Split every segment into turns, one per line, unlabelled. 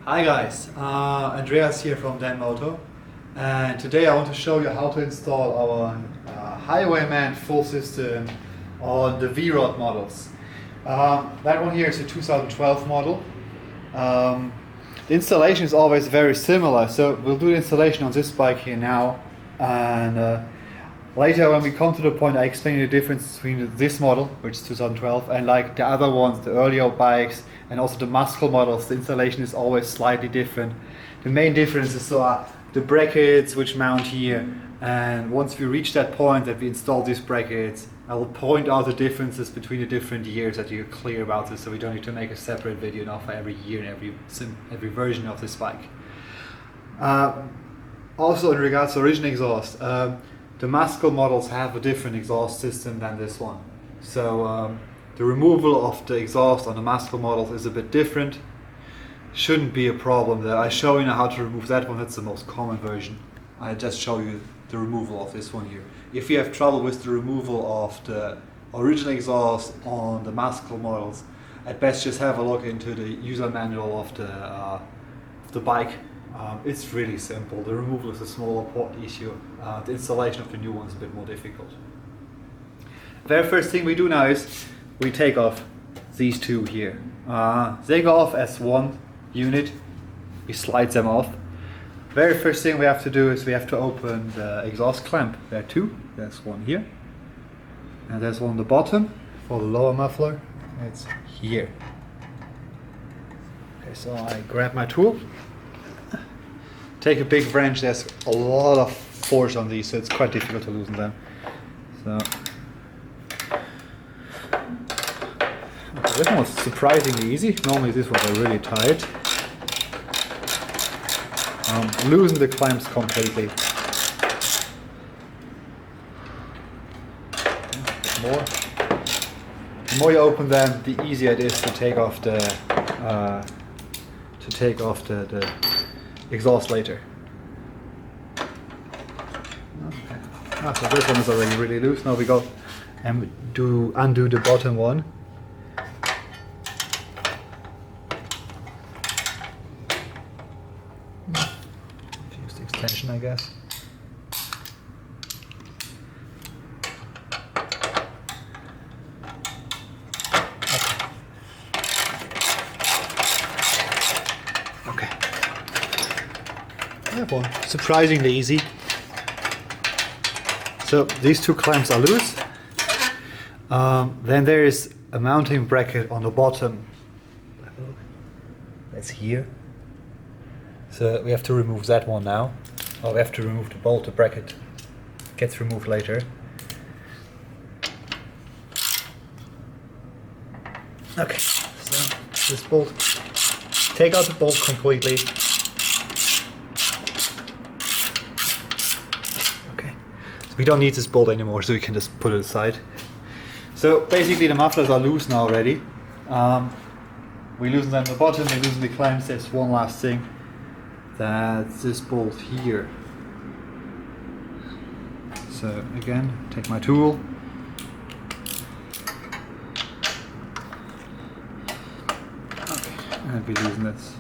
Hi guys, Andreas here from Danmoto, and today I want to show you how to install our Highwayman full system on the V-Rod models. That one here is a 2012 model. The installation is always very similar, so we'll do the installation on this bike here now, and later when we come to the point I explain the difference between this model, which is 2012, and like the other ones, the earlier bikes, and also the muscle models. The installation is always slightly different. The main difference is the brackets which mount here, and once we reach that point that we install these brackets, I will point out the differences between the different years that you're clear about this, so we don't need to make a separate video now for every year and every version of this bike. Also in regards to original exhaust, the muscle models have a different exhaust system than this one. So the removal of the exhaust on the muscle models is a bit different. Shouldn't be a problem there. I show you now how to remove that one. That's the most common version. I just show you the removal of this one here. If you have trouble with the removal of the original exhaust on the muscle models, at best just have a look into the user manual of the bike. It's really simple. The removal is a smaller issue. The installation of the new one is a bit more difficult. Very first thing we do now is we take off these two here. They go off as one unit. We slide them off. Very first thing we have to do is we have to open the exhaust clamp. There are two. There's one here, and there's one on the bottom for the lower muffler. It's here. Okay, so I grab my tool. Take a big wrench. There's a lot of force on these, so it's quite difficult to loosen them. So. This one was surprisingly easy. Normally these ones are really tight. Loosen the clamps completely. The more you open them, the easier it is to take off the exhaust later. Okay. So this one is already really loose. Now we go and undo the bottom one. Use the extension, I guess. Okay. That one, surprisingly easy. So these two clamps are loose. Then there is a mounting bracket on the bottom. That's here. So we have to remove that one now. Or we have to remove the bolt. The bracket gets removed later. Okay, so this bolt. Take out the bolt completely. Okay, so we don't need this bolt anymore, so we can just put it aside. So basically the mufflers are loose now already. We loosen them at the bottom, we loosen the clamps. There's one last thing. That's this bolt here. So again, take my tool. And we loosen this.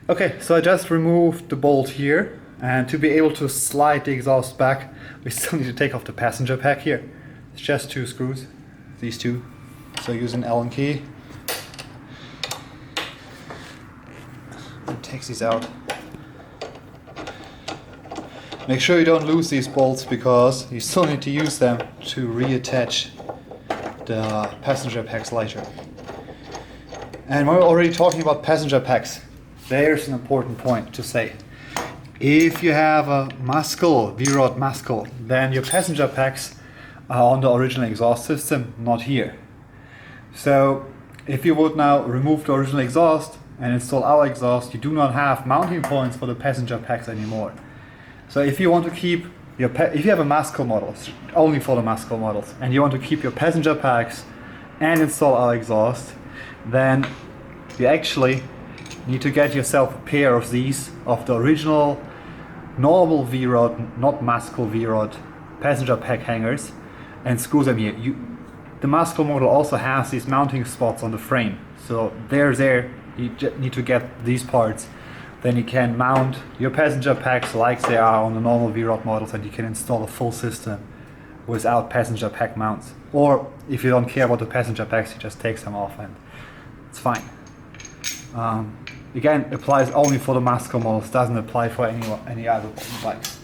Okay, so I just removed the bolt here, and to be able to slide the exhaust back, we still need to take off the passenger pack here. It's just two screws, these two. So use an Allen key. It takes these out. Make sure you don't lose these bolts because you still need to use them to reattach the passenger packs later. And when we're already talking about passenger packs, there's an important point to say. If you have a V-Rod muscle, then your passenger packs are on the original exhaust system, not here. So if you would now remove the original exhaust and install our exhaust, you do not have mounting points for the passenger packs anymore. So if you want to keep if you have a muscle model, only for the muscle models, and you want to keep your passenger packs and install our exhaust, then you actually need to get yourself a pair of these, of the original normal V-Rod, not muscle V-Rod passenger pack hangers, and screw them here. the Muscle model also has these mounting spots on the frame. So there, you need to get these parts. Then you can mount your passenger packs like they are on the normal V-Rod models, and you can install a full system without passenger pack mounts. Or if you don't care about the passenger packs, you just take them off and it's fine. Again, applies only for the Muscle models, doesn't apply for any other bikes.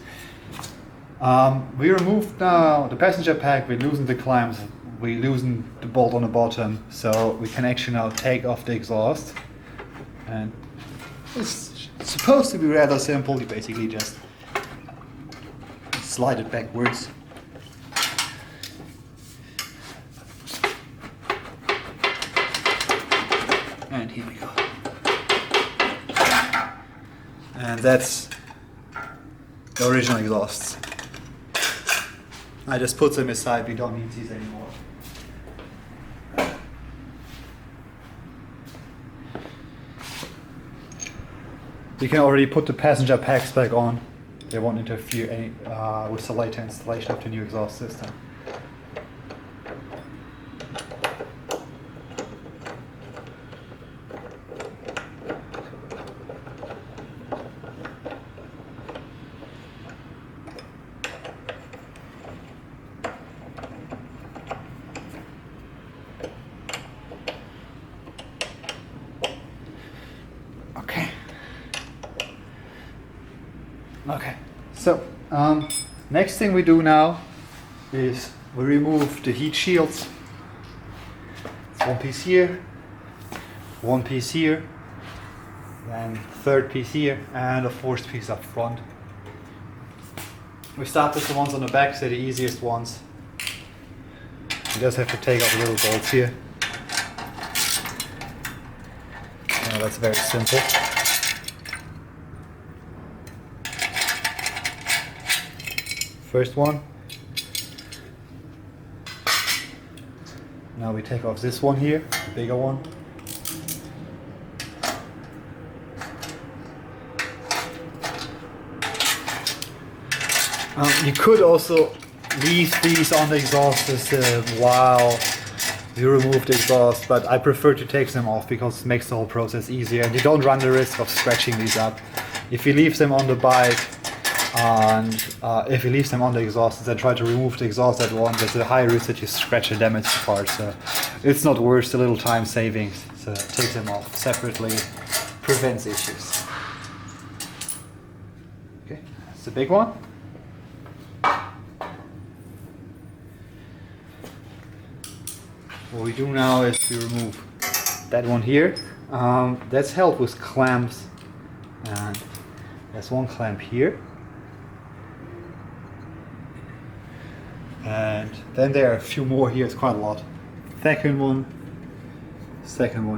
We removed now the passenger pack, we loosened the clamps, we loosened the bolt on the bottom, so we can actually now take off the exhaust. And it's supposed to be rather simple. You basically just slide it backwards. And here we go. And that's the original exhausts. I just put them aside, we don't need these anymore. You can already put the passenger packs back on. They won't interfere with the later installation of the new exhaust system. Okay, so next thing we do now is we remove the heat shields. It's one piece here, one piece here, then third piece here, and a fourth piece up front. We start with the ones on the back, they're the easiest ones. You just have to take out the little bolts here. That's very simple. First one. Now we take off this one here, the bigger one. You could also leave these on the exhaust system while you remove the exhaust, but I prefer to take them off because it makes the whole process easier and you don't run the risk of scratching these up. If you leave them on the bike, and if you leave them on the exhaust and then try to remove the exhaust at once, there's a high risk that you scratch and damage the part. So it's not worth the little time savings. So take them off separately, prevents issues. Okay, that's the big one. What we do now is we remove that one here. That's held with clamps, and there's one clamp here. And then there are a few more here, it's quite a lot. Second one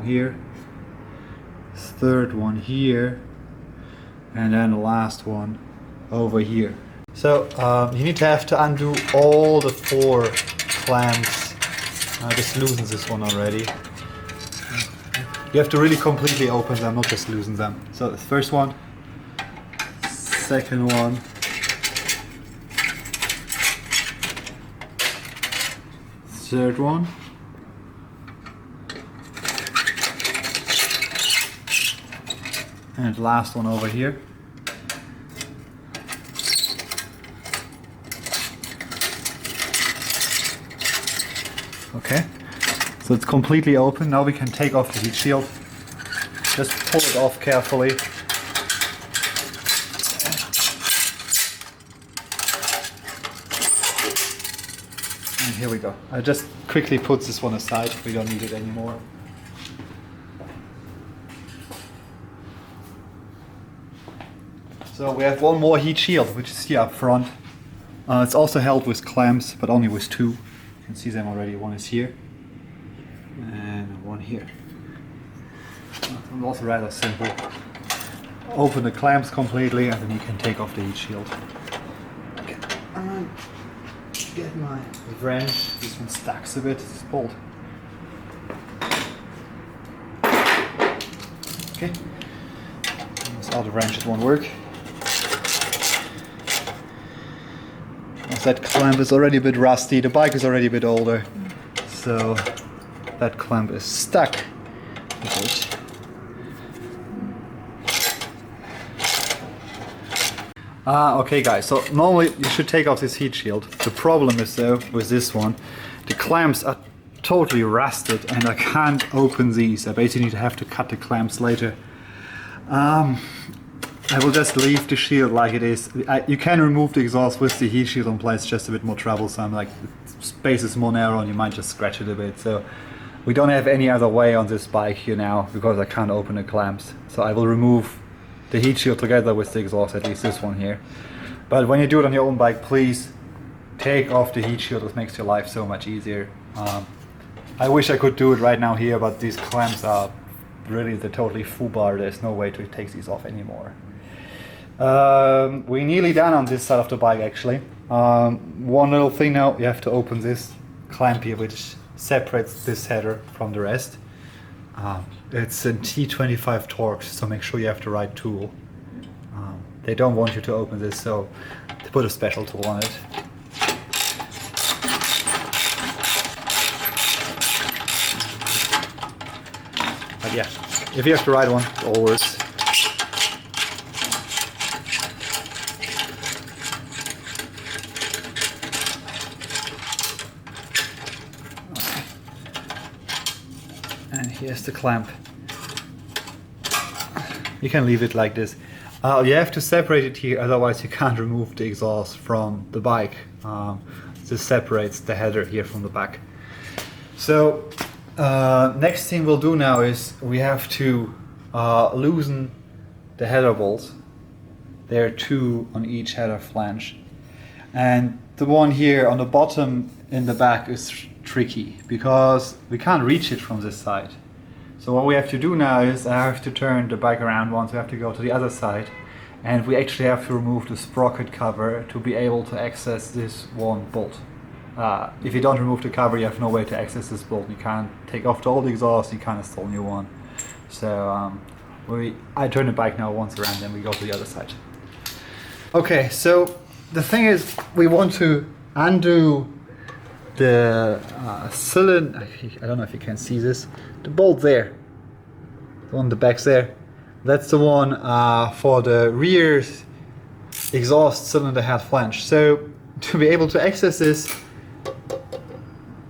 here, third one here, and then the last one over here. So you need to have to undo all the 4 clamps. I just loosened this one already. You have to really completely open them, not just loosen them. So the first one, second one, third one, and last one over here. Okay, so it's completely open. Now we can take off the heat shield. Just pull it off carefully. And here we go. I just quickly put this one aside. We don't need it anymore. So we have one more heat shield, which is here up front. It's also held with clamps, but only with 2. You can see them already. One is here, and one here. It's also rather simple. Open the clamps completely, and then you can take off the heat shield. Okay. Get my wrench. This one stacks a bit. It's pulled. Okay. Without the wrench, it won't work. That clamp is already a bit rusty, the bike is already a bit older, so that clamp is stuck. Okay guys, so normally you should take off this heat shield. The problem is though, with this one, the clamps are totally rusted and I can't open these. I basically have to cut the clamps later. I will just leave the shield like it is. You can remove the exhaust with the heat shield on place, it's just a bit more troublesome. Like, the space is more narrow and you might just scratch it a bit. So we don't have any other way on this bike here now because I can't open the clamps. So I will remove the heat shield together with the exhaust, at least this one here. But when you do it on your own bike, please take off the heat shield. It makes your life so much easier. I wish I could do it right now here, but these clamps are really, they're totally foobar. There's no way to take these off anymore. We're nearly done on this side of the bike actually. One little thing now, you have to open this clamp here which separates this header from the rest. It's a T25 Torx, so make sure you have the right tool. They don't want you to open this, so they put a special tool on it. But yeah, if you have the right one, it all works. And here's the clamp. You can leave it like this. You have to separate it here, otherwise you can't remove the exhaust from the bike. This separates the header here from the back. So next thing we'll do now is we have to loosen the header bolts. There are two on each header flange. And the one here on the bottom in the back is tricky because we can't reach it from this side. So what we have to do now is I have to turn the bike around once, we have to go to the other side, and we actually have to remove the sprocket cover to be able to access this one bolt. If you don't remove the cover, you have no way to access this bolt. You can't take off the old exhaust, you can't install a new one. So I turn the bike now once around, then we go to the other side. Okay, so the thing is, we want to undo the cylinder. I don't know if you can see this. The bolt there, the one on the back's there, that's the one for the rear exhaust cylinder head flange. So to be able to access this,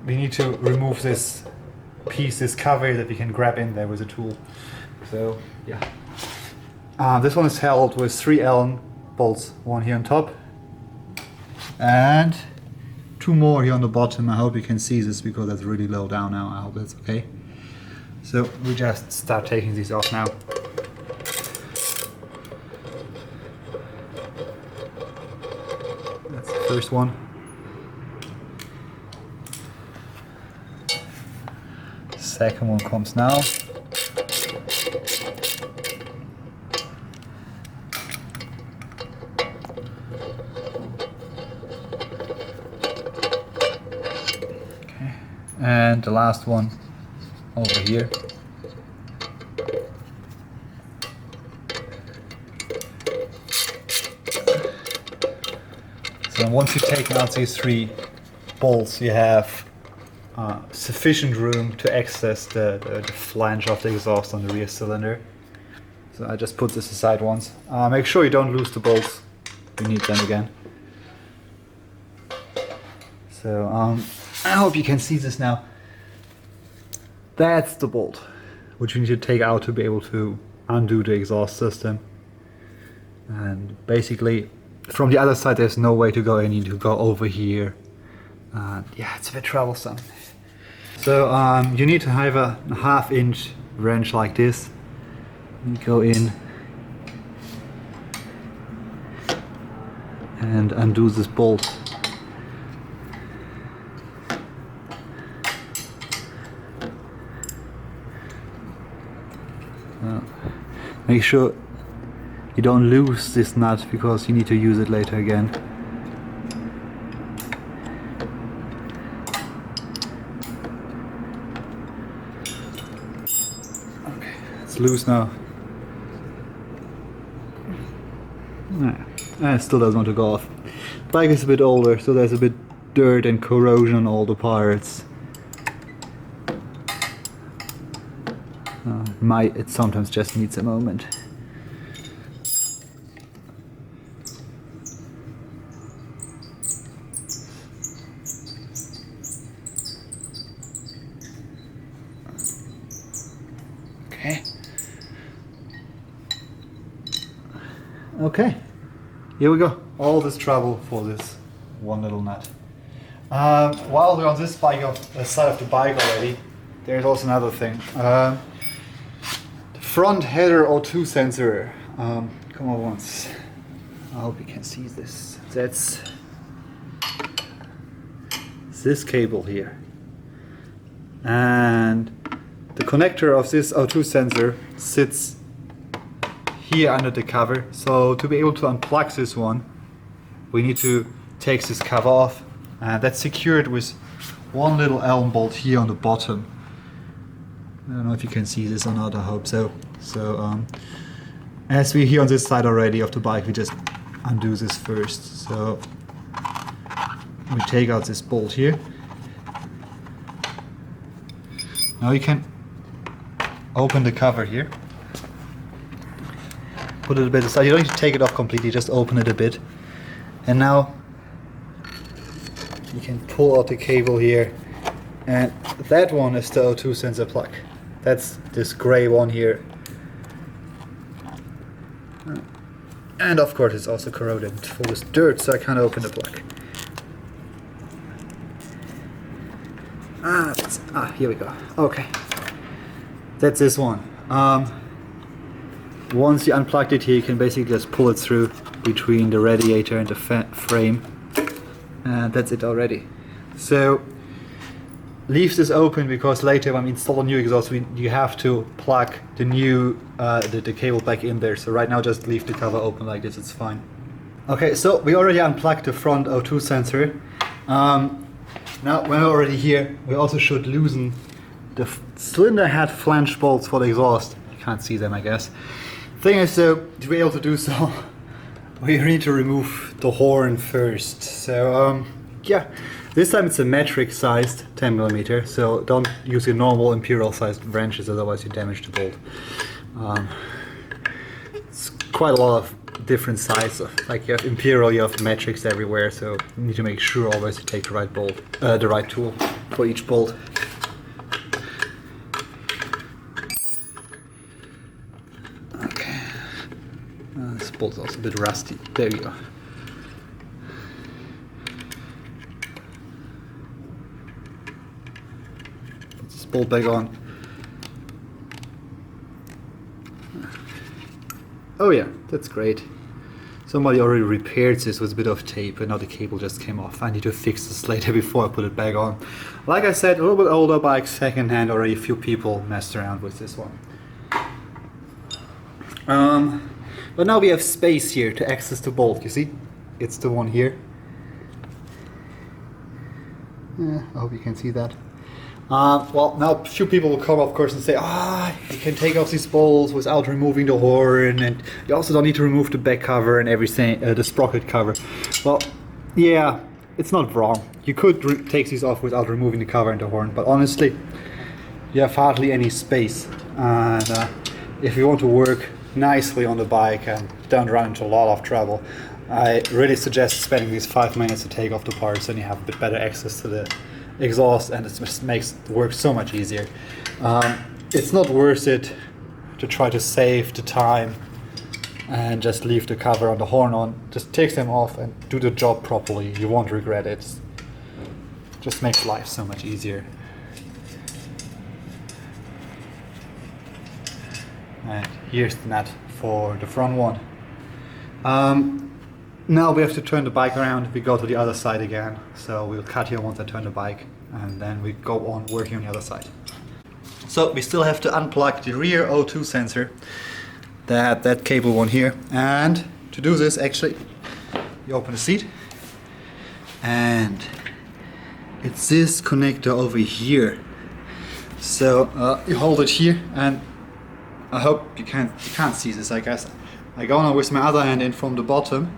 we need to remove this piece, this cover that we can grab in there with a tool. So yeah, this one is held with 3 Allen bolts, one here on top and 2 more here on the bottom. I hope you can see this because that's really low down now. I hope that's okay. So we just start taking these off now. That's the first one. Second one comes now. Okay. And the last one over here. So once you've taken out these 3 bolts, you have sufficient room to access the flange of the exhaust on the rear cylinder. So I just put this aside once. Make sure you don't lose the bolts. You need them again. So I hope you can see this now. That's the bolt which we need to take out to be able to undo the exhaust system. And basically from the other side there's no way to go in. You need to go over here. Yeah, it's a bit troublesome. So you need to have a 1/2 inch wrench like this. You go in and undo this bolt. Make sure you don't lose this nut because you need to use it later again. Okay, it's loose now. It still doesn't want to go off. The bike is a bit older, so there's a bit dirt and corrosion on all the parts. It sometimes just needs a moment. Okay, here we go. All this trouble for this one little nut. While we're on this bike, side of the bike already, there's also another thing. The front header O2 sensor. Come on once. I hope you can see this. That's this cable here. And the connector of this O2 sensor sits here under the cover. So to be able to unplug this one, we need to take this cover off, and that's secured with one little Allen bolt here on the bottom. I don't know if you can see this or not, I hope so. So as we're here on this side already of the bike, we just undo this first. So we take out this bolt here. Now you can open the cover here. Put it a bit aside. You don't need to take it off completely, just open it a bit. And now you can pull out the cable here. And that one is the O2 sensor plug. That's this gray one here. And of course it's also corroded full of dirt, so I can't open the plug. Here we go. Okay. That's this one. Once you unplugged it here, you can basically just pull it through between the radiator and the frame, and that's it already. So leave this open, because later when we install a new exhaust, you have to plug the new the cable back in there. So right now just leave the cover open like this, it's fine. Okay, so we already unplugged the front O2 sensor. Now when we're already here, we also should loosen the cylinder head flange bolts for the exhaust. You can't see them, I guess. Thing is, though, to be able to do so, we need to remove the horn first. So yeah, this time it's a metric sized 10mm, so don't use your normal imperial sized wrenches, otherwise you damage the bolt. It's quite a lot of different sizes. Like you have imperial, you have metrics everywhere, so you need to make sure always to take the right bolt, the right tool for each bolt. This bolt's also a bit rusty. There you go. Put this bolt back on. Oh yeah, that's great. Somebody already repaired this with a bit of tape, and now the cable just came off. I need to fix this later before I put it back on. Like I said, a little bit older bike, second hand, already a few people messed around with this one. But now we have space here to access the bolt, you see? It's the one here. Yeah, I hope you can see that. Well, now a few people will come, of course, and say, you can take off these bolts without removing the horn, and you also don't need to remove the back cover and everything, the sprocket cover. Well, yeah, it's not wrong. You could take these off without removing the cover and the horn, but honestly, you have hardly any space. And if you want to work nicely on the bike and don't run into a lot of trouble, I really suggest spending these 5 minutes to take off the parts, and you have a bit better access to the exhaust, and it just makes the work so much easier. It's not worth it to try to save the time and just leave the cover on the horn on. Just take them off and do the job properly. You won't regret it. It just makes life so much easier. And here's the nut for the front one. Now we have to turn the bike around. We go to the other side again. So we'll cut here once I turn the bike, and then we go on working on the other side. So we still have to unplug the rear O2 sensor, that cable one here. And to do this, actually, you open the seat, and it's this connector over here. So you hold it here, and I hope you can't see this, I guess. I go on with my other hand in from the bottom,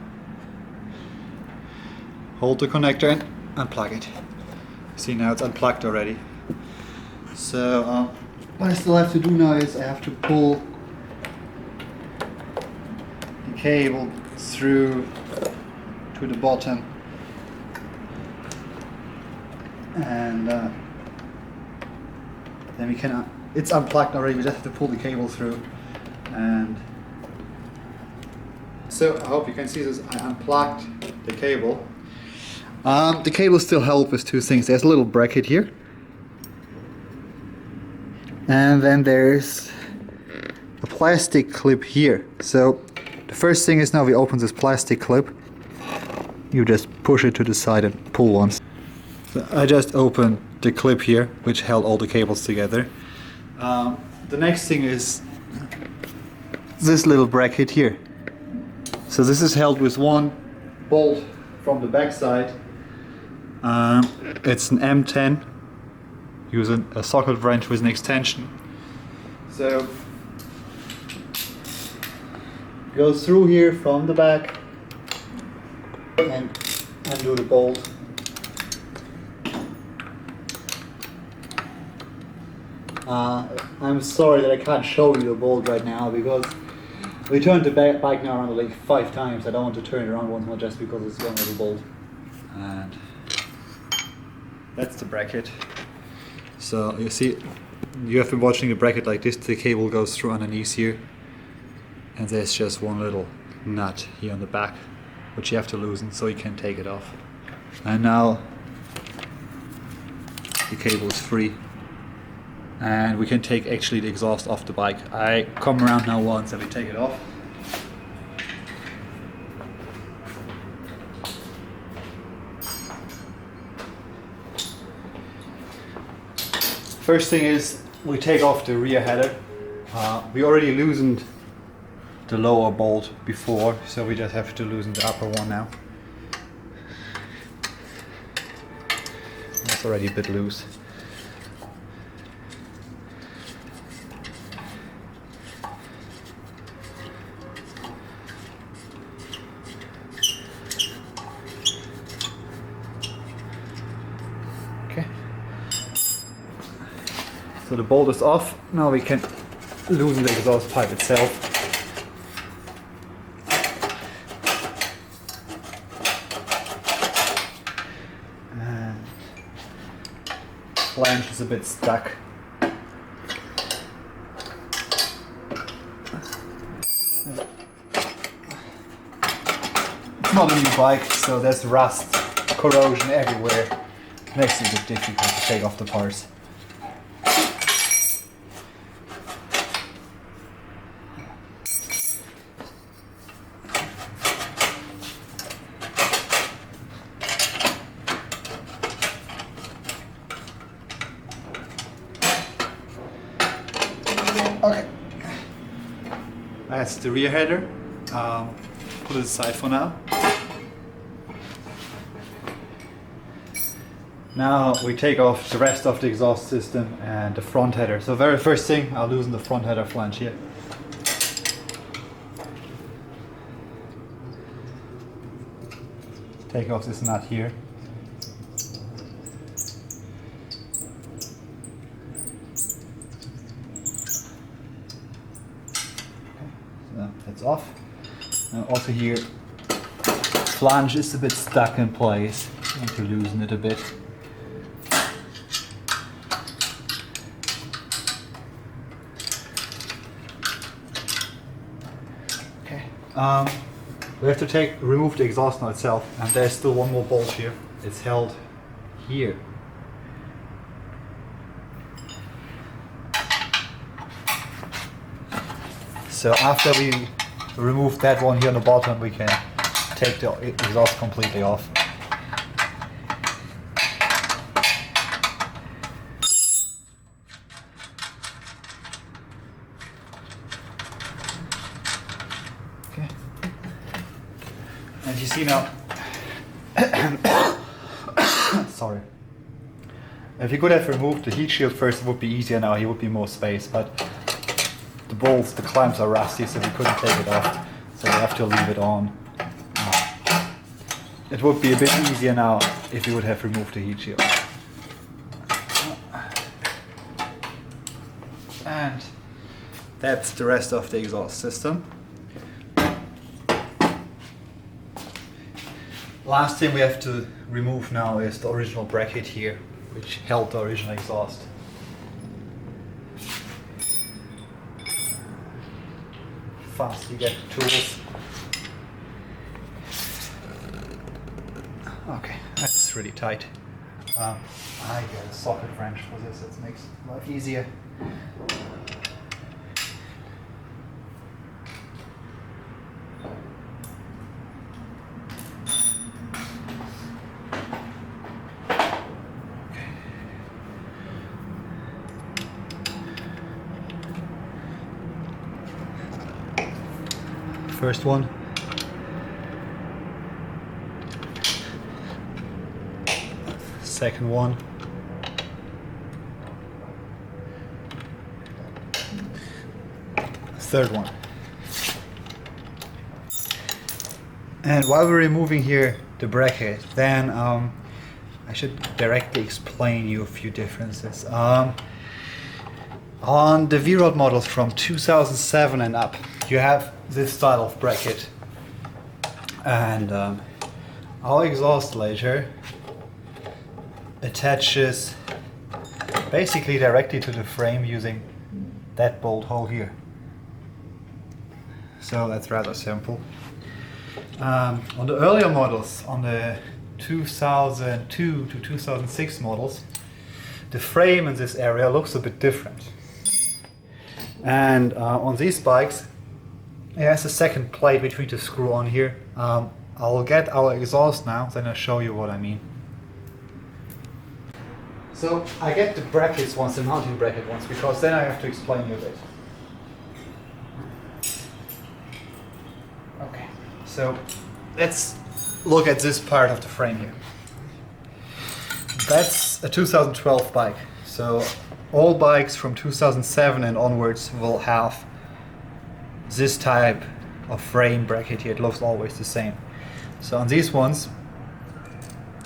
hold the connector and unplug it. See, now it's unplugged already. So What I still have to do now is I have to pull the cable through to the bottom, and then we can, it's unplugged already, we just have to pull the cable through. And so I hope you can see this, I unplugged the cable. The cable still helps with two things. There's a little bracket here, and then there's a plastic clip here. So the first thing is, now we open this plastic clip, you just push it to the side and pull once. So I just opened the clip here, which held all the cables together. The next thing is this little bracket here. So this is held with one bolt from the back side. It's an M10 using a socket wrench with an extension. So goes through here from the back and undo the bolt. I'm sorry that I can't show you the bolt right now, because we turned the bike now around like 5 times. I don't want to turn it around once more just because it's one little bolt. And that's the bracket. So you see, you have been watching the bracket like this, the cable goes through underneath here, and there's just one little nut here on the back which you have to loosen so you can take it off. And now the cable is free, and we can take actually the exhaust off the bike. I come around now once and we take it off. First thing is we take off the rear header. We already loosened the lower bolt before, so we just have to loosen the upper one now. It's already a bit loose. So the bolt is off. Now we can loosen the exhaust pipe itself. And flange is a bit stuck. It's not a new bike, so there's rust, corrosion everywhere. Makes it a bit difficult to take off the parts. Okay, that's the rear header. Put it aside for now. Now we take off the rest of the exhaust system and the front header. So very first thing, I'll loosen the front header flange here. Take off this nut here. That's off. And also here, flange is a bit stuck in place. I need to loosen it a bit. Okay. We have to remove the exhaust nut itself, and there's still one more bolt here. It's held here. So after we remove that one here on the bottom, we can take the exhaust completely off. Okay. And you see now, sorry. If you could have removed the heat shield first, it would be easier now, here would be more space, but the bolts, the clamps are rusty, so we couldn't take it off, so we have to leave it on. It would be a bit easier now if you would have removed the heat shield. And that's the rest of the exhaust system. Last thing we have to remove now is the original bracket here, which held the original exhaust. Fast you get the tools. Okay, that's really tight. I get a socket wrench for this, it makes life easier. First one. Second one. Third one. And while we're removing here the bracket, then I should directly explain you a few differences. On the V-Rod models from 2007 and up, you have this style of bracket, and our exhaust laser attaches basically directly to the frame using that bolt hole here. So that's rather simple. On the earlier models, on the 2002 to 2006 models, the frame in this area looks a bit different. And on these bikes, it has a second plate between the screw on here. I'll get our exhaust now, then I'll show you what I mean. So I get the brackets once, the mounting bracket once, because then I have to explain you a bit. Okay, so let's look at this part of the frame here. That's a 2012 bike. So all bikes from 2007 and onwards will have this type of frame bracket here. It looks always the same. So on these ones,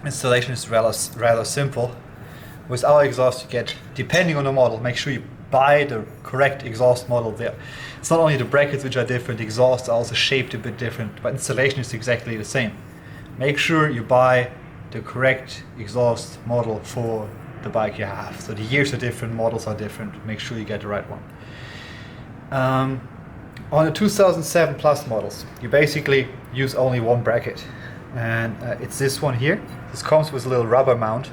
installation is rather simple. With our exhaust you get, depending on the model, make sure you buy the correct exhaust model there. It's not only the brackets which are different, the exhausts are also shaped a bit different, but installation is exactly the same. Make sure you buy the correct exhaust model for the bike you have. So the years are different, models are different, make sure you get the right one. On the 2007 plus models, you basically use only one bracket, and it's this one here. This comes with a little rubber mount.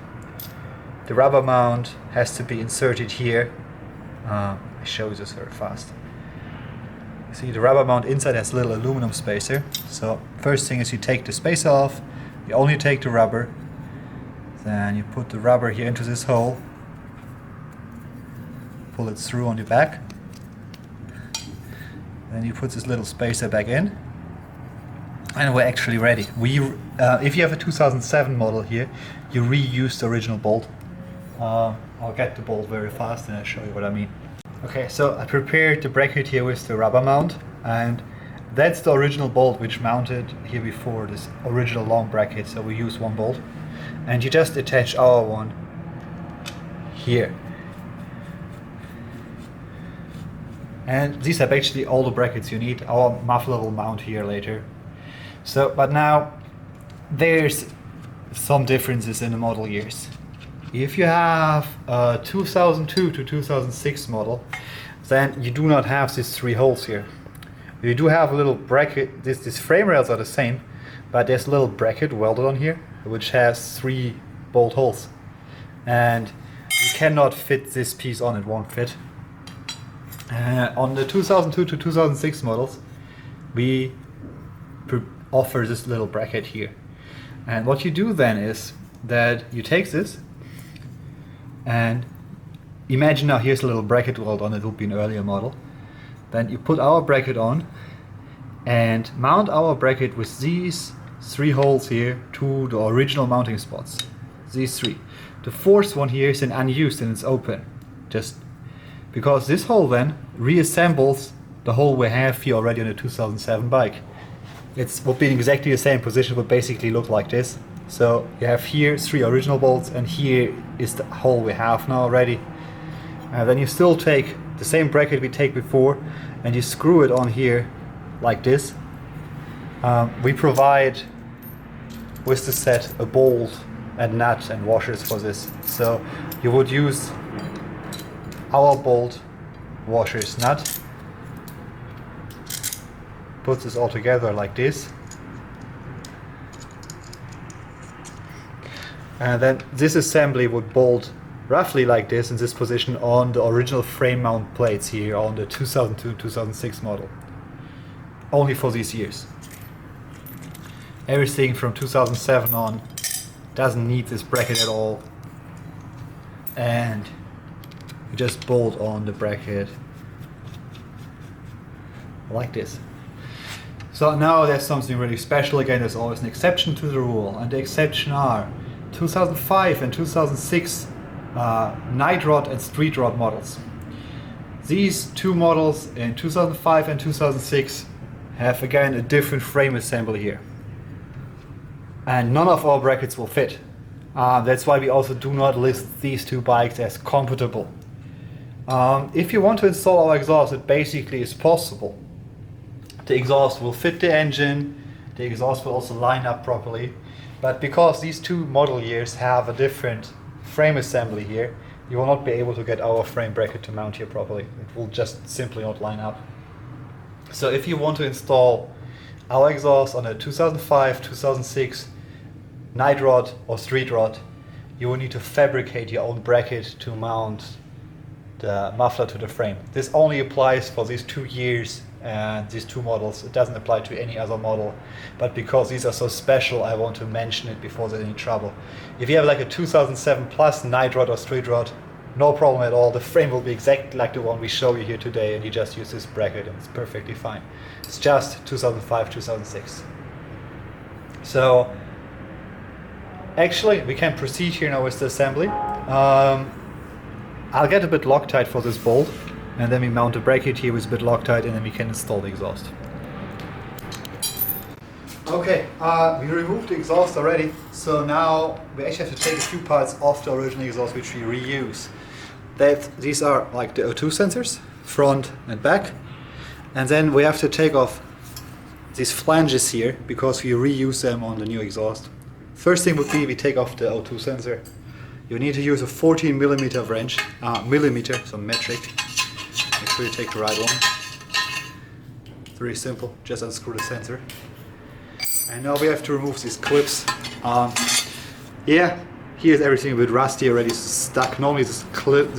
The rubber mount has to be inserted here. I show you this very fast. You see the rubber mount inside has a little aluminum spacer. So first thing is you take the spacer off, you only take the rubber, then you put the rubber here into this hole, pull it through on the back, then you put this little spacer back in, and we're actually ready. If you have a 2007 model here, you reuse the original bolt. I'll get the bolt very fast and I'll show you what I mean. Okay, so I prepared the bracket here with the rubber mount, and that's the original bolt which mounted here before, this original long bracket, so we use one bolt. And you just attach our one here. And these are actually all the brackets you need. Our muffler will mount here later. So, but now there's some differences in the model years. If you have a 2002 to 2006 model, then you do not have these three holes here. You do have a little bracket. These frame rails are the same, but there's a little bracket welded on here which has 3 bolt holes, and you cannot fit this piece on, it won't fit. On the 2002 to 2006 models, we offer this little bracket here. And what you do then is that you take this, and imagine now here's a little bracket weld on, it would be an earlier model. Then you put our bracket on and mount our bracket with these 3 holes here to the original mounting spots. These 3. The 4th one here is unused and it's open. Just because this hole then reassembles the hole we have here already on the 2007 bike. It would be in exactly the same position, would basically look like this. So you have here 3 original bolts, and here is the hole we have now already. Then you still take the same bracket we take before, and you screw it on here like this. We provide with the set a bolt and nut and washers for this. So you would use our bolt, washers, nut, put this all together like this, and then this assembly would bolt roughly like this in this position on the original frame mount plates here on the 2002-2006 model, only for these years. Everything from 2007 on doesn't need this bracket at all, and you just bolt on the bracket like this. So now there's something really special. Again, there's always an exception to the rule, and the exception are 2005 and 2006 night rod and street rod models. These two models in 2005 and 2006 have again a different frame assembly here, and none of our brackets will fit. That's why we also do not list these two bikes as compatible. If you want to install our exhaust, it basically is possible. The exhaust will fit the engine, the exhaust will also line up properly, but because these two model years have a different frame assembly here, you will not be able to get our frame bracket to mount here properly. It will just simply not line up. So if you want to install our exhaust on a 2005-2006 night rod or street rod, you will need to fabricate your own bracket to mount the muffler to the frame. This only applies for these 2 years and these two models. It doesn't apply to any other model, but because these are so special, I want to mention it before there's any trouble. If you have like a 2007 plus night rod or street rod, no problem at all. The frame will be exactly like the one we show you here today, and you just use this bracket and it's perfectly fine. It's just 2005-2006. So actually we can proceed here now with the assembly. I'll get a bit Loctite for this bolt, and then we mount the bracket here with a bit Loctite, and then we can install the exhaust. Okay, we removed the exhaust already, so now we actually have to take a few parts off the original exhaust which we reuse. These are like the O2 sensors, front and back, and then we have to take off these flanges here because we reuse them on the new exhaust. First thing would be we take off the O2 sensor. You need to use a 14 millimeter wrench, so metric. Make sure you take the right one. It's very simple, just unscrew the sensor. And now we have to remove these clips. Yeah, here's everything a bit rusty already, stuck. Normally this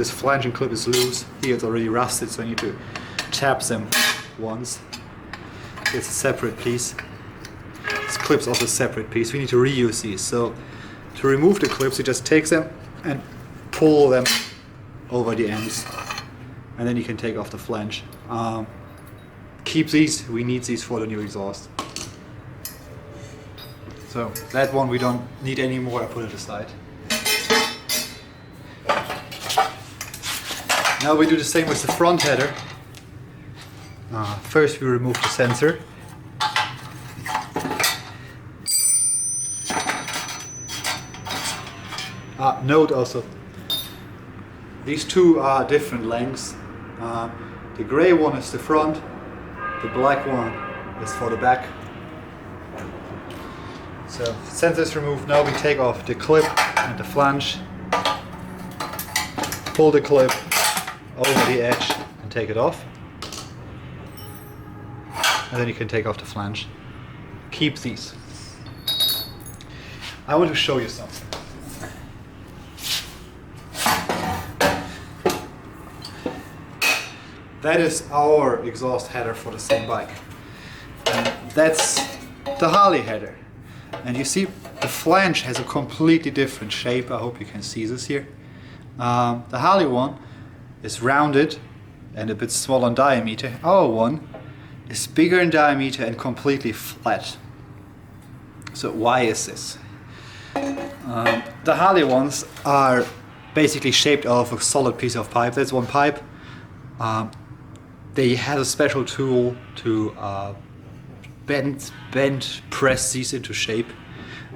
flange and clip is loose. Here it's already rusted, so I need to tap them once. It's a separate piece. This clip's also a separate piece. We need to reuse these. So to remove the clips, you just take them and pull them over the ends, and then you can take off the flange. Keep these, we need these for the new exhaust. So that one we don't need anymore, I put it aside. Now we do the same with the front header. First we remove the sensor. Note also, these two are different lengths. The gray one is the front, the black one is for the back. So sensor is removed. Now we take off the clip and the flange, pull the clip over the edge and take it off, and then you can take off the flange. Keep these. I want to show you something. That is our exhaust header for the same bike. And that's the Harley header. And you see the flange has a completely different shape. I hope you can see this here. The Harley one is rounded and a bit smaller in diameter. Our one is bigger in diameter and completely flat. So why is this? The Harley ones are basically shaped out of a solid piece of pipe. That's one pipe. They have a special tool to bend, press these into shape,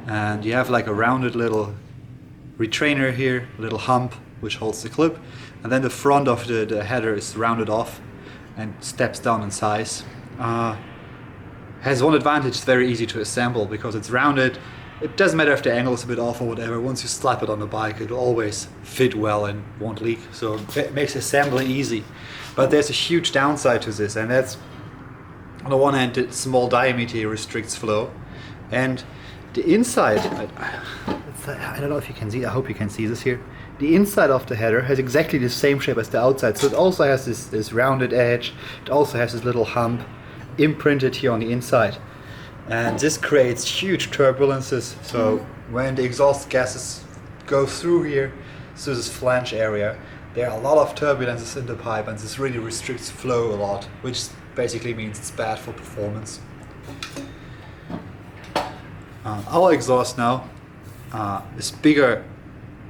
and you have like a rounded little retrainer here, a little hump, which holds the clip, and then the front of the header is rounded off and steps down in size. Has one advantage: it's very easy to assemble because it's rounded. It doesn't matter if the angle is a bit off or whatever. Once you slap it on the bike, it'll always fit well and won't leak. So it makes assembly easy. But there's a huge downside to this, and that's, on the one hand, the small diameter restricts flow, and the inside, I don't know if you can see, I hope you can see this here. The inside of the header has exactly the same shape as the outside, so it also has this rounded edge. It also has this little hump imprinted here on the inside, and this creates huge turbulences. So when the exhaust gases go through here, through this flange area, there are a lot of turbulences in the pipe, and this really restricts flow a lot, which basically means it's bad for performance. Our exhaust now is bigger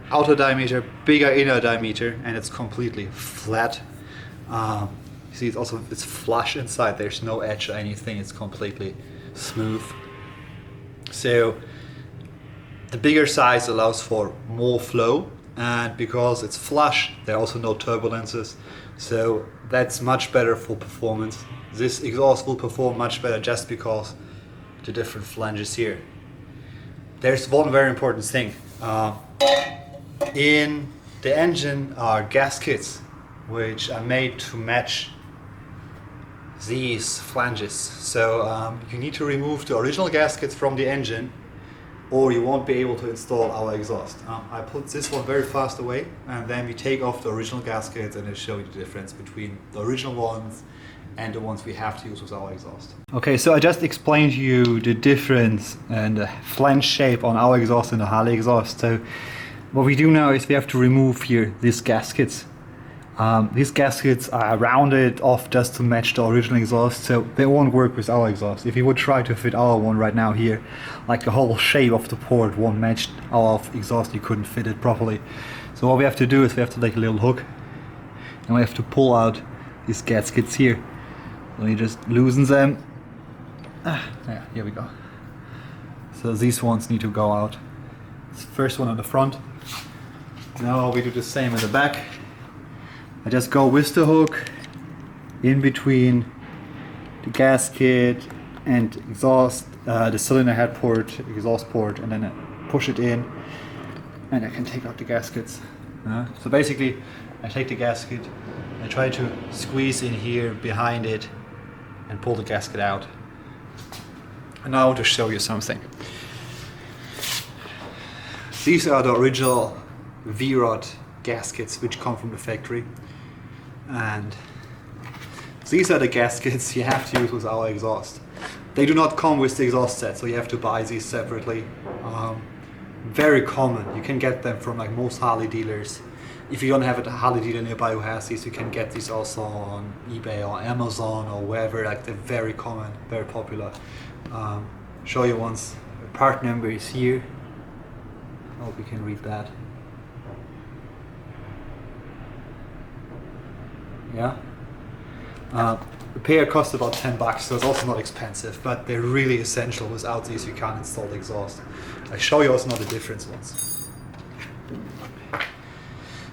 outer diameter, bigger inner diameter, and it's completely flat. You see, it's flush inside. There's no edge or anything. It's completely smooth. So the bigger size allows for more flow, and because it's flush, there are also no turbulences. So that's much better for performance. This exhaust will perform much better just because the different flanges here. There's one very important thing. In the engine are gaskets which are made to match these flanges. So you need to remove the original gaskets from the engine, or you won't be able to install our exhaust. I put this one very fast away, and then we take off the original gaskets, and I'll show you the difference between the original ones and the ones we have to use with our exhaust. Okay, so I just explained to you the difference and the flange shape on our exhaust and the Harley exhaust. So what we do now is we have to remove here these gaskets. These gaskets are rounded off just to match the original exhaust, so they won't work with our exhaust. If you would try to fit our one right now here, like the whole shape of the port won't match our exhaust, you couldn't fit it properly. So what we have to do is we have to take a little hook, and we have to pull out these gaskets here. So you just loosen them. Yeah, here we go. So these ones need to go out. It's the first one on the front. Now we do the same in the back. I just go with the hook in between the gasket and exhaust, the cylinder head port, exhaust port, and then I push it in, and I can take out the gaskets. So basically, I take the gasket, I try to squeeze in here behind it and pull the gasket out. And now I want to show you something. These are the original V-rod gaskets which come from the factory, and these are the gaskets you have to use with our exhaust. They do not come with the exhaust set, so you have to buy these separately. Very common. You can get them from like most Harley dealers. If you don't have a Harley dealer nearby who has these, you can get these also on eBay or Amazon or wherever. Like, they're very common, very popular. Show you once. The part number is here. I hope you can read that. Yeah. The pair costs about $10, so it's also not expensive, but they're really essential. Without these, you can't install the exhaust. I show you also not the difference once.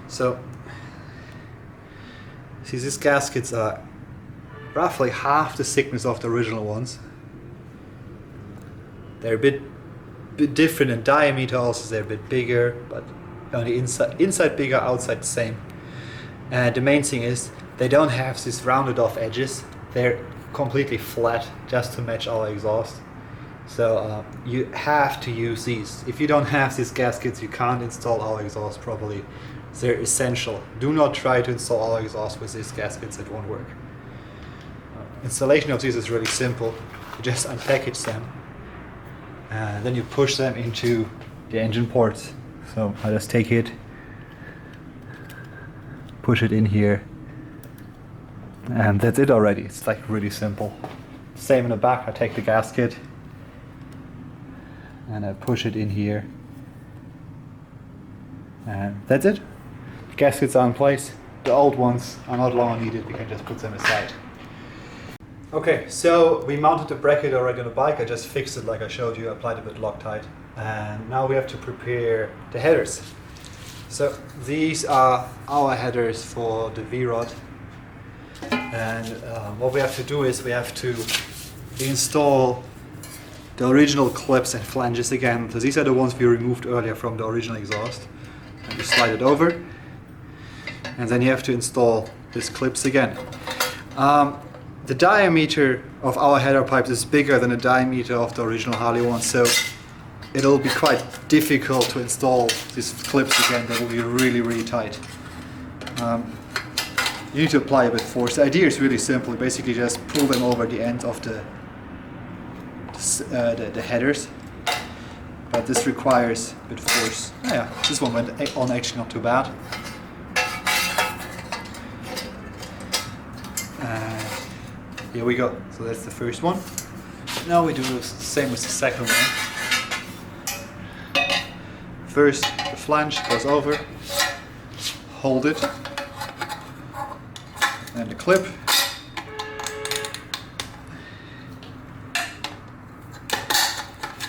So, see, these gaskets are roughly half the thickness of the original ones. They're a bit different in diameter also. They're a bit bigger, but on the inside bigger, outside the same. And the main thing is they don't have these rounded off edges. They're completely flat just to match our exhaust. So you have to use these. If you don't have these gaskets, you can't install our exhaust properly. They're essential. Do not try to install our exhaust with these gaskets, it won't work. Installation of these is really simple. You just unpackage them, and then you push them into the engine ports. So I just take it, push it in here, and that's it already. It's like really simple. Same in the back. I take the gasket and I push it in here, and that's it. The gaskets are in place. The old ones are not longer needed. We can just put them aside. Okay, so we mounted the bracket already on the bike. I just fixed it like I showed you, applied a bit Loctite, and now we have to prepare the headers. So these are our headers for the V-rod, and what we have to do is we have to install the original clips and flanges again. So these are the ones we removed earlier from the original exhaust. And you slide it over, and then you have to install these clips again. The diameter of our header pipes is bigger than the diameter of the original Harley one, so it'll be quite difficult to install these clips again. They will be really, really tight. You need to apply a bit of force. The idea is really simple. You basically just pull them over the end of the headers, but this requires a bit of force. Oh yeah, this one went on actually not too bad. Here we go. So that's the first one. Now we do the same with the second one. First, the flange goes over, hold it, and the clip.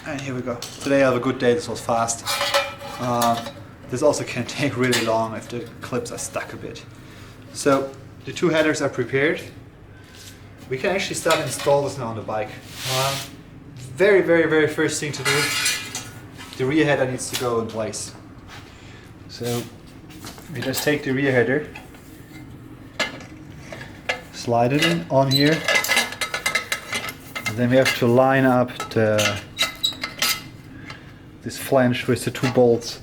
And here we go. Today I have a good day, this was fast. This also can take really long if the clips are stuck a bit. So the two headers are prepared. We can actually start install this now on the bike. Very first thing to do, the rear header needs to go in place. So we just take the rear header, slide it in on here, and then we have to line up this flange with the two bolts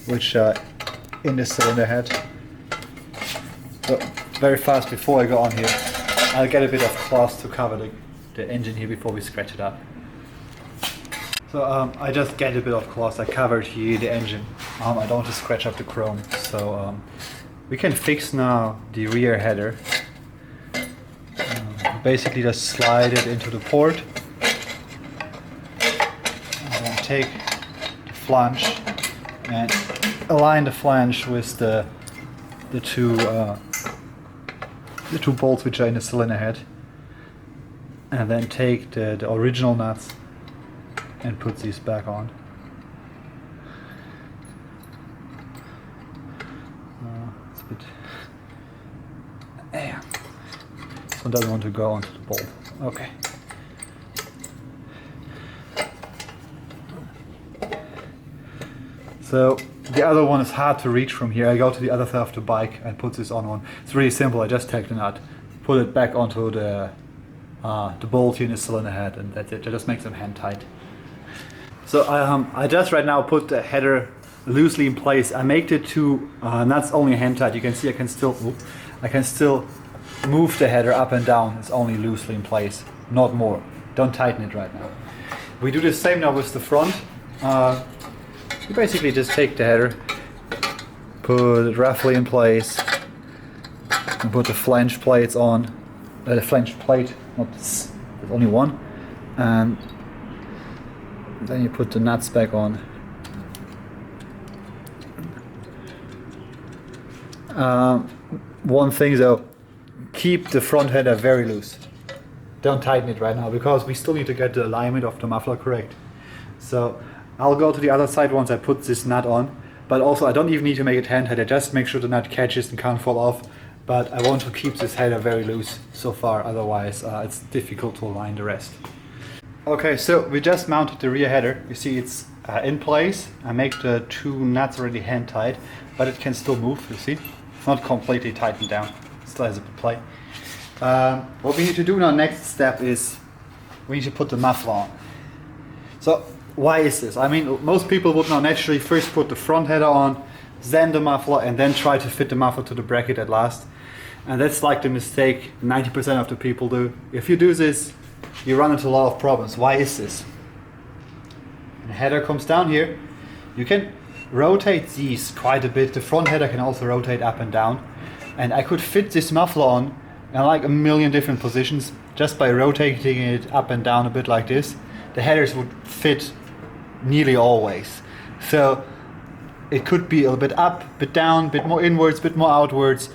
which are in the cylinder head. So very fast before I go on here, I'll get a bit of cloth to cover the engine here before we scratch it up. So I just get a bit of cloth, I covered here the engine. I don't want to scratch up the chrome. So we can fix now the rear header. Basically just slide it into the port. And then take the flange and align the flange with the two bolts which are in the cylinder head, and then take the original nuts and put these back on. It's a bit, yeah. This one doesn't want to go onto the bolt. Okay. So the other one is hard to reach from here. I go to the other side of the bike and put this on one. It's really simple. I just take the nut, put it back onto the bolt here in the cylinder head, and that's it. That just makes them hand tight. So I just right now put the header loosely in place. I make the two nuts only hand tight. You can see I can still move the header up and down. It's only loosely in place, not more. Don't tighten it right now. We do the same now with the front. You basically just take the header, put it roughly in place, and put the flange plates on. The flange plate, there's only one, and then you put the nuts back on. One thing though, keep the front header very loose. Don't tighten it right now, because we still need to get the alignment of the muffler correct. So I'll go to the other side once I put this nut on, but also I don't even need to make it hand tight. I just make sure the nut catches and can't fall off, but I want to keep this header very loose so far, otherwise it's difficult to align the rest. Okay, so we just mounted the rear header. You see it's in place. I make the two nuts already hand tight, but it can still move, you see? It's not completely tightened down, it still has a bit of play. What we need to do now, next step, is we need to put the muffler on. So why is this? I mean, most people would now naturally first put the front header on, then the muffler, and then try to fit the muffler to the bracket at last. And that's like the mistake 90% of the people do. If you do this, you run into a lot of problems. Why is this? When the header comes down here, you can rotate these quite a bit. The front header can also rotate up and down. And I could fit this muffler on in like a million different positions just by rotating it up and down a bit like this. The headers would fit nearly always. So it could be a little bit up, bit down, bit more inwards, bit more outwards.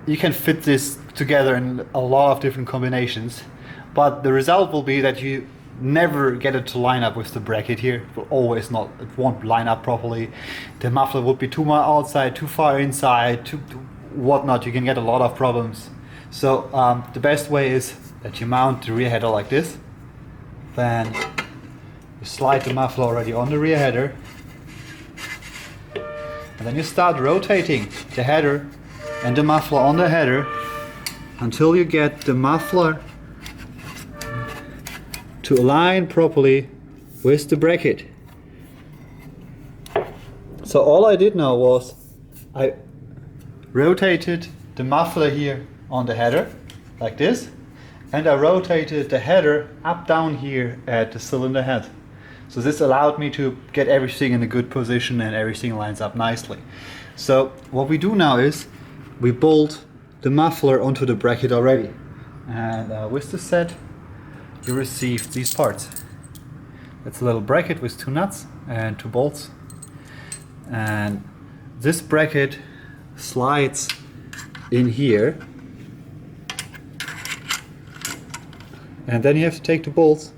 You can fit this together in a lot of different combinations, but the result will be that you never get it to line up with the bracket here. It will always not, it won't line up properly. The muffler would be too much outside, too far inside, too whatnot. You can get a lot of problems. So the best way is that you mount the rear header like this. Then you slide the muffler already on the rear header. And then you start rotating the header and the muffler on the header until you get the muffler to align properly with the bracket. So all I did now was I rotated the muffler here on the header like this, and I rotated the header up down here at the cylinder head. So this allowed me to get everything in a good position and everything lines up nicely. So what we do now is we bolt the muffler onto the bracket already, and with the set you receive these parts. It's a little bracket with 2 nuts and 2 bolts, and this bracket slides in here, and then you have to take the bolts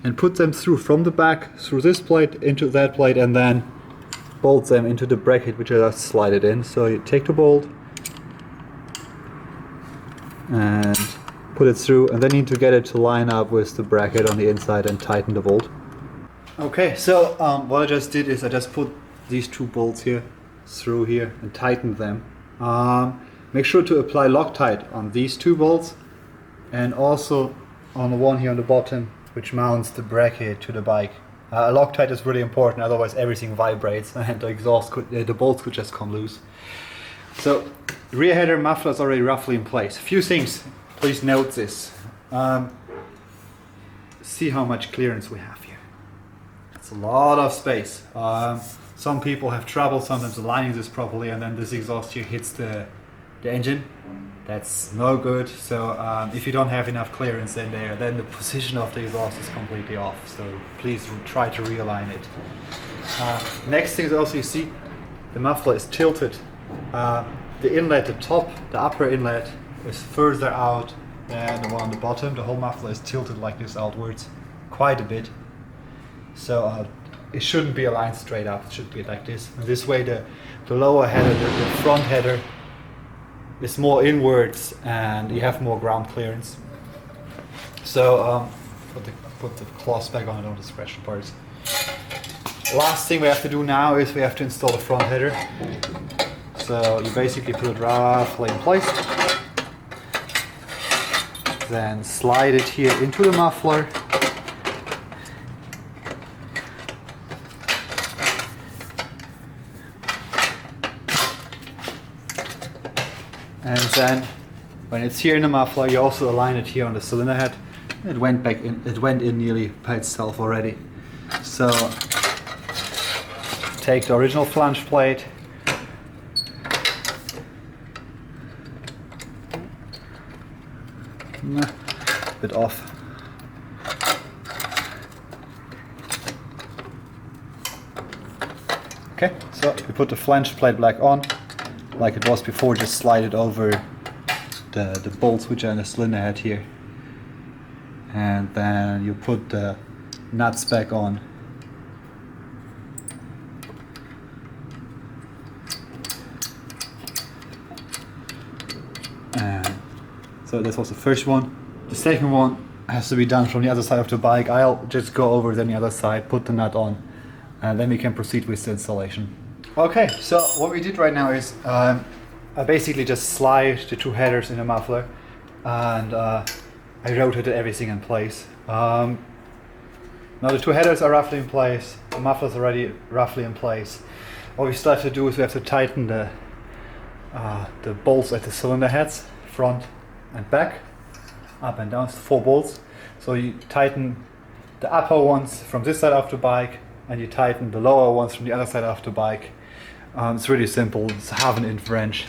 and put them through from the back through this plate into that plate, and then bolt them into the bracket which I just slide it in. So you take the bolt and put it through, and then you need to get it to line up with the bracket on the inside and tighten the bolt. Okay, so what I just did is I just put these 2 bolts here through here and tightened them. Make sure to apply Loctite on these 2 bolts and also on the one here on the bottom which mounts the bracket to the bike. Loctite is really important, otherwise everything vibrates and the bolts could just come loose. So rear header muffler is already roughly in place. A few things. Please note this. See how much clearance we have here. It's a lot of space. Some people have trouble sometimes aligning this properly, and then this exhaust here hits the engine. That's no good. So if you don't have enough clearance in there, then the position of the exhaust is completely off. So please try to realign it. Next thing is also, you see the muffler is tilted. The inlet, the top, the upper inlet is further out than the one on the bottom. The whole muffler is tilted like this outwards quite a bit. So it shouldn't be aligned straight up, it should be like this. And this way the lower header, the front header is more inwards and you have more ground clearance. So put the cloth back on, I don't want to scratch the parts. Last thing we have to do now is we have to install the front header. So you basically put it roughly in place, then slide it here into the muffler, and then when it's here in the muffler you also align it here on the cylinder head. It went back in, it went in nearly by itself already. So take the original flange plate, a bit off. Okay, so we put the flange plate back on like it was before, just slide it over the bolts which are in the cylinder head here, and then you put the nuts back on. And so this was the first one. The second one has to be done from the other side of the bike. I'll just go over then the other side, put the nut on, and then we can proceed with the installation. Okay, so what we did right now is I basically just slide the 2 headers in the muffler, and I rotated everything in place. Now the 2 headers are roughly in place, the muffler's already roughly in place. What we still have to do is we have to tighten the bolts at the cylinder heads, front and back, up and down, 4 bolts. So you tighten the upper ones from this side of the bike, and you tighten the lower ones from the other side of the bike. It's really simple, it's 1/2 inch wrench,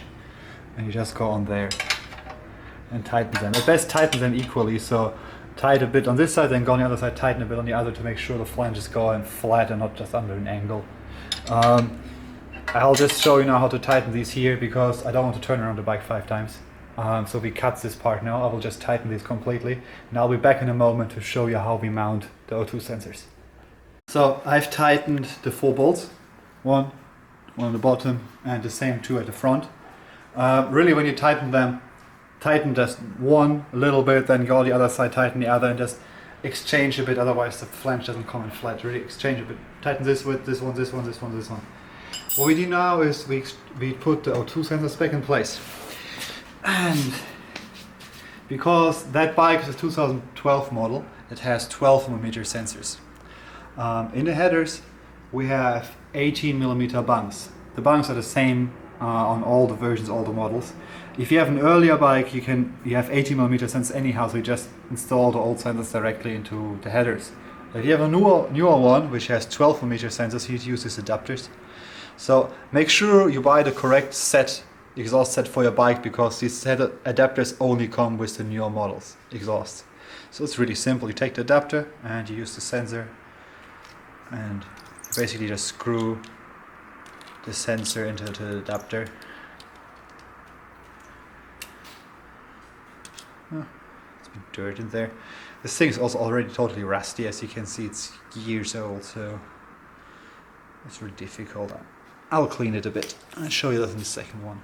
and you just go on there and tighten them. At best tighten them equally, so tighten a bit on this side, then go on the other side, tighten a bit on the other to make sure the flanges go in flat and not just under an angle. I'll just show you now how to tighten these here, because I don't want to turn around the bike 5 times. So we cut this part now. I will just tighten this completely, and I'll be back in a moment to show you how we mount the O2 sensors. So I've tightened the 4 bolts, one at the bottom and the same 2 at the front. Really, when you tighten them, tighten just one a little bit, then go on the other side, tighten the other, and just exchange a bit, otherwise the flange doesn't come in flat. Really exchange a bit. Tighten this with this one, this one, this one, this one. What we do now is we put the O2 sensors back in place. And because that bike is a 2012 model, it has 12mm sensors. In the headers we have 18mm bungs. The bungs are the same on all the versions, all the models. If you have an earlier bike, you have 18mm sensors anyhow, so you just install the old sensors directly into the headers. If you have a newer one which has 12mm sensors, you use these adapters. So make sure you buy the correct exhaust set for your bike, because these set adapters only come with the newer models exhaust. So it's really simple. You take the adapter and you use the sensor, and basically just screw the sensor into the adapter. Oh, it's a bit dirt in there. This thing is also already totally rusty. As you can see, it's years old, so it's really difficult. I'll clean it a bit. I'll show you that in the second one.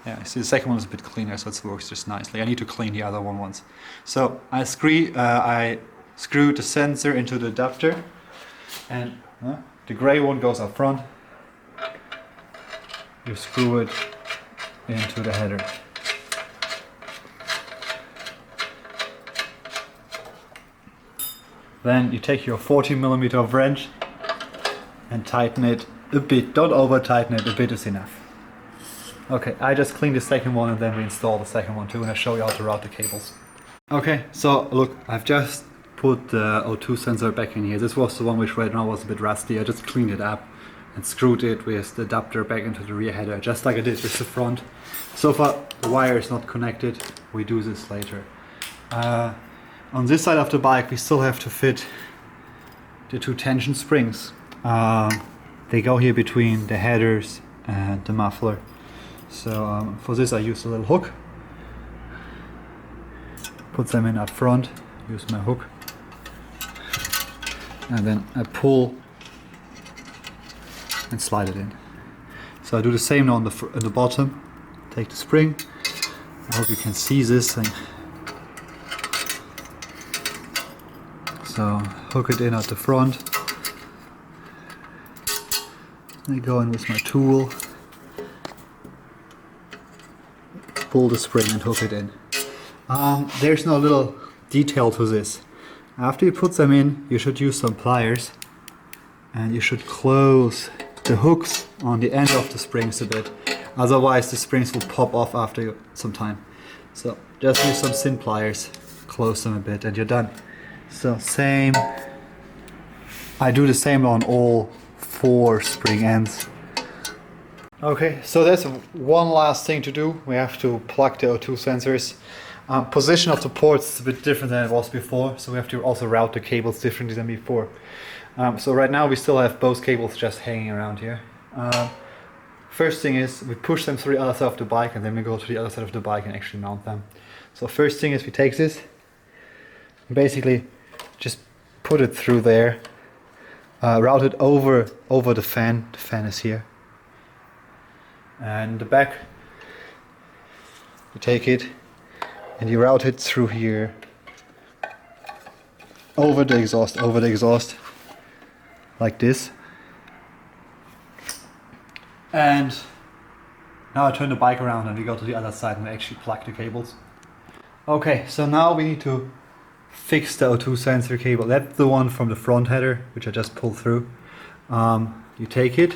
Yeah, see, the second one is a bit cleaner, so it works just nicely. I need to clean the other one once. So I screwed the sensor into the adapter, and the grey one goes up front. You screw it into the header. Then you take your 40mm wrench and tighten it a bit. Don't over tighten it, a bit is enough. Okay, I just cleaned the second one and then we install the second one too, and I'll show you how to route the cables. Okay, so look, I've just put the O2 sensor back in here. This was the one which right now was a bit rusty. I just cleaned it up and screwed it with the adapter back into the rear header, just like I did with the front. So far the wire is not connected, we do this later. On this side of the bike we still have to fit the 2 tension springs. They go here between the headers and the muffler. So for this I use a little hook. Put them in up front, use my hook. And then I pull and slide it in. So I do the same now on the bottom. Take the spring. I hope you can see this thing. So hook it in at the front. I go in with my tool. Pull the spring and hook it in. There's no little detail to this. After you put them in, you should use some pliers and you should close the hooks on the end of the springs a bit. Otherwise the springs will pop off after some time. So just use some thin pliers, close them a bit and you're done. So same, I do the same on all 4 spring ends. Okay, so there's one last thing to do. We have to plug the O2 sensors. Position of the ports is a bit different than it was before, so we have to also route the cables differently than before. So right now we still have both cables just hanging around here. First thing is we push them through the other side of the bike, and then we go to the other side of the bike and actually mount them. So first thing is we take this and basically just put it through there, route it over the fan. The fan is here. And the back, you take it and you route it through here, over the exhaust, like this. And now I turn the bike around and we go to the other side and we actually plug the cables. Okay, so now we need to fix the O2 sensor cable. That's the one from the front header, which I just pulled through. You take it,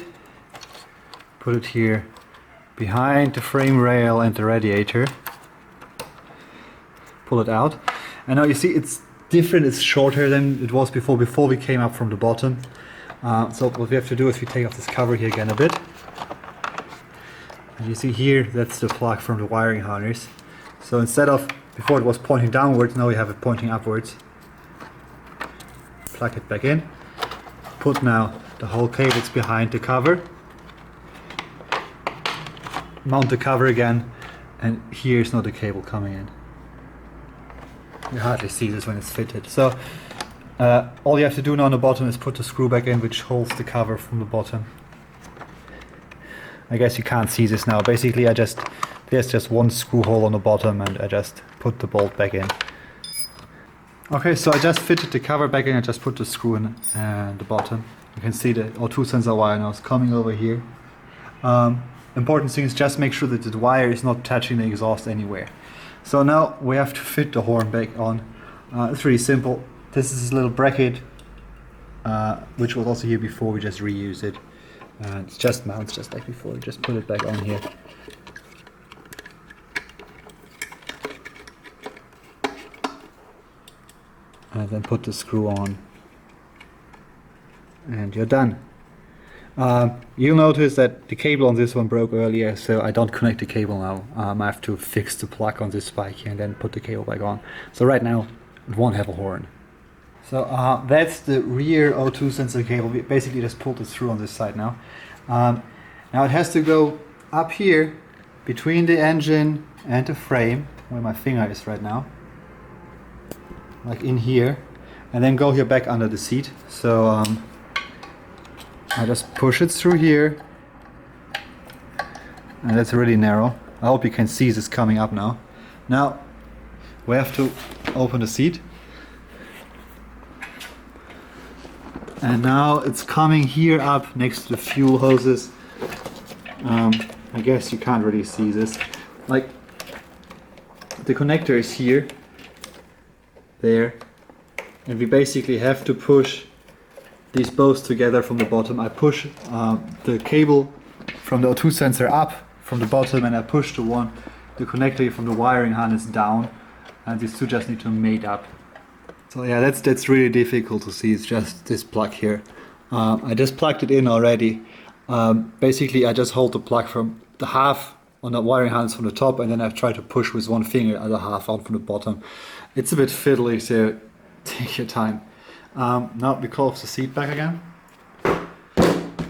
put it here behind the frame rail and the radiator, pull it out, and now you see it's different, it's shorter than it was before we came up from the bottom. So what we have to do is we take off this cover here again a bit, and you see here that's the plug from the wiring harness. So instead of before it was pointing downwards, now we have it pointing upwards. Plug it back in, put now the whole cables behind the cover. mount the cover again, and here's not the cable coming in. You hardly see this when it's fitted. So all you have to do now on the bottom is put the screw back in, which holds the cover from the bottom. I guess you can't see this now. Basically, there's just one screw hole on the bottom, and I just put the bolt back in. Okay, so I just fitted the cover back in. I just put the screw in and the bottom. You can see the O2 sensor wire now is coming over here. Important thing is just make sure that the wire is not touching the exhaust anywhere. So now we have to fit the horn back on. It's really simple. This is a little bracket, which was also here before. We just reuse it. It just mounts just like before. We just put it back on here. And then put the screw on. And you're done. You'll notice that the cable on this one broke earlier, so I don't connect the cable now. I have to fix the plug on this spike here and then put the cable back on. So right now it won't have a horn. So that's the rear O2 sensor cable. We basically just pulled it through on this side now. Now it has to go up here between the engine and the frame, where my finger is right now, like in here, and then go here back under the seat. So I just push it through here, and that's really narrow. I hope you can see this coming up now. Now we have to open the seat, and now it's coming here up next to the fuel hoses. I guess you can't really see this. Like, the connector is here, there, and we basically have to push these both together from the bottom. I push the cable from the O2 sensor up from the bottom, and I push the connector from the wiring harness down, and these two just need to mate up. So yeah, that's really difficult to see. It's just this plug here. I just plugged it in already. Basically I just hold the plug from the half on the wiring harness from the top, and then I try to push with one finger the other half out from the bottom. It's a bit fiddly, so take your time. Now we close the seat back again,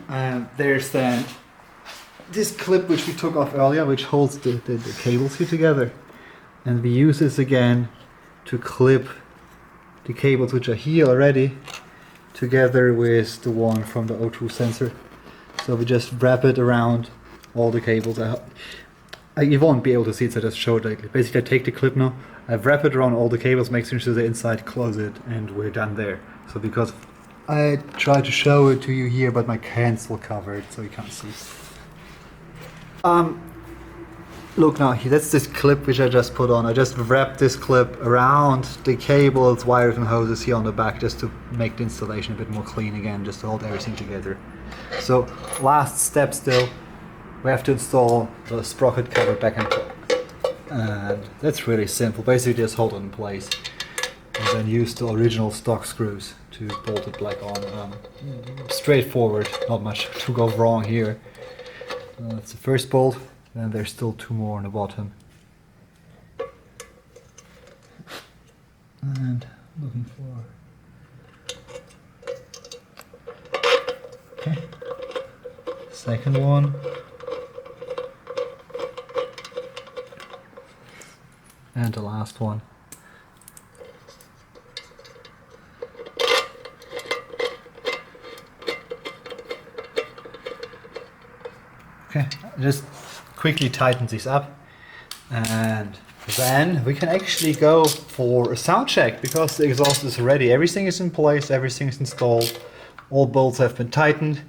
and there's then this clip which we took off earlier, which holds the cables here together, and we use this again to clip the cables which are here already together with the one from the O2 sensor. So we just wrap it around all the cables. You won't be able to see it, so I just show it. Like, basically I take the clip now, I wrap it around all the cables, make sure the inside, close it, and we're done there. So because I try to show it to you here, but my hand's still covered, so you can't see. Look now, that's this clip which I just put on. I just wrapped this clip around the cables, wires and hoses here on the back, just to make the installation a bit more clean again, just to hold everything together. So last step still, we have to install the sprocket cover back in place. And that's really simple. Basically just hold it in place and then use the original stock screws to bolt it back on. Straightforward, not much to go wrong here. That's the first bolt, then there's still two more on the bottom. And looking for... Okay. Second one. And the last one. Okay, just quickly tighten these up, and then we can actually go for a sound check, because the exhaust is ready. Everything is in place, everything is installed, all bolts have been tightened,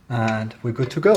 and we're good to go.